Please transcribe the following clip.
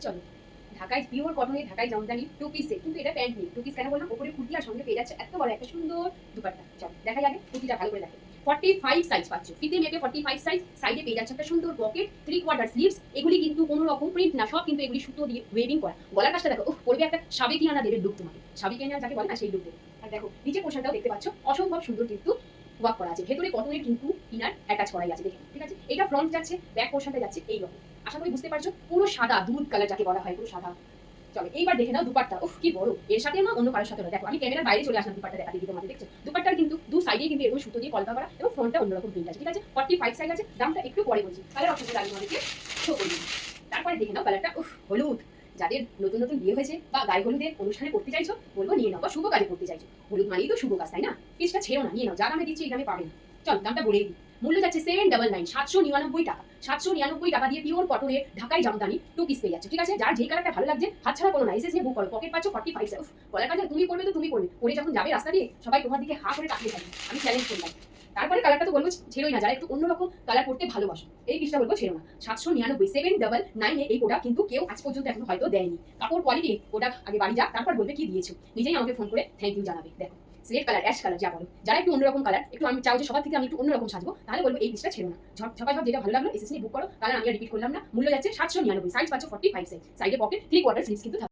চলো, ঢাকায় পিওর কটনের ঢাকায় জামদানি টু পিস সেট, কিন্তু এটা প্যান্ট নেই। টু পিস কেন বললাম? উপরে কুর্তি আর সঙ্গে পেয়ে যাচ্ছে এত বড় একটা সুন্দর দুপাট্টা। চলো দেখা যাবে কুর্তিটা ভালো করে দেখো। 45 সাইজ পাচ্ছ, ফিতে মেপে 45 সাইজ। সাইডে পেয়ে যাচ্ছে একটা সুন্দর পকেট, 3/4 স্লিভস। এগুলি কিন্তু কোনো রকম প্রিন্ট না, সব কিন্তু এগুলি সুতো দিয়ে ওয়েভিং করা। গলার কাজটা দেখো, পড়বে একটা সাবেকিয়ানা দেবের লুক তোমাকে, সাবেকিয়ানা যাকে বলে না সেই লুক দেবে। আর দেখো নিচে পোর্শনটাও দেখতে পাচ্ছ, অসম্ভব সুন্দর কিন্তু ওয়ার্ক করা আছে। ভেতরে কটনের কিন্তু ইনার অ্যাটাচ করাই আছে, দেখে ঠিক আছে। এটা ফ্রন্ট যাচ্ছে, ব্যাক পোর্শনটা যাচ্ছে এইরকম। আশা করি বুঝতে পারছো, পুরো সাদা দুধ কালার যাকে বলা হয়, পুরো সাদা। চলো এইবার দেখে নাও দুপাট্টা। উফ কি বড়! এর সাথে না অন্য কারোর সাথে না। দেখো আমি ক্যামেরার বাইরে চলে আসলাম দুপাট্টা দেখাতে দিতে, তোমাদের দেখছো দুপাট্টার কিন্তু দু সাইডে কিন্তু এরকম সুতো দিয়ে কলকা করা এবং ফ্রন্টটা অন্যরকম প্রিন্ট আছে, ঠিক আছে। 45 সাইজ আছে। দামটা একটু পরে বলছি, কালার অপশনটা আমি তোমাদেরকে শো করে দিই। তারপরে দেখে নাও কালারটা। উফ হলুদ! যাদের নতুন নতুন বিয়ে হয়েছে বা গায়ে হলুদের অনুষ্ঠানে করতে চাইছো, বলবো নিয়ে নাও, বা শুভ কাজে করতে চাইছো। হলুদ মানেই তো শুভ কাজ, তাই না? পিসটা ছেড়ো না, নিয়ে নাও। যা দামে দিচ্ছি এই দামে পাবে না। চল দামটা বলেই দিই। মূল্য যাচ্ছে 799, 799 টাকা। 799 টাকা দিয়ে পিওর কটনের ঢাকাই জামদানি টু পিস পেয়ে যাচ্ছে, ঠিক আছে। যার যেই কালারটা ভালো লাগছে হাতছাড়া কোনো না, এসে নিয়ে বুক করো। পকেট পাচ্ছ 45 সাইজ। গলার কাজে তুমি করবে তো তুমি করবে, পরে যখন যাবে রাস্তা দিয়ে সবাই তোমার দিকে হা করে তাকিয়ে থাকবে। আমি চ্যালেঞ্জ করলাম। তারপরে কালারটা তো বলবো ছেড়োই না, যারা একটু অন্যরকম কালার করতে ভালোবাসো এই পিসটা বলবো ছেড়ো না। 799, 799 এই প্রোডাক্ট কিন্তু কেউ আজ পর্যন্ত এখন হয়তো দেয়নি। কাপড় কোয়ালিটি প্রোডাক্ট আগে বাড়ি যাক, তারপর বলবে কি দিয়েছো। নিজেই আমাকে ফোন করে থ্যাংক ইউ জানাবে। দেখো স্লেট কালার, অ্যাশ কালার যা বলো, যারা একটু অন্যরকম কালার, একটু আমি চাও যে সবার থেকে আমি একটু অন্যরকম সাজবো, তাহলে বলবো এই পিসটা ছেড়ো না। ঝপাঝপ যেটা ভালো লাগলো এসে নিয়ে বুক করো। কালার আমি রিপিট করলাম না। মূল্য যাচ্ছে 799, সাইজ পাচ্ছ 45 সাইজ। সাইডে পকেট, 3/4 স্লিভস কিন্তু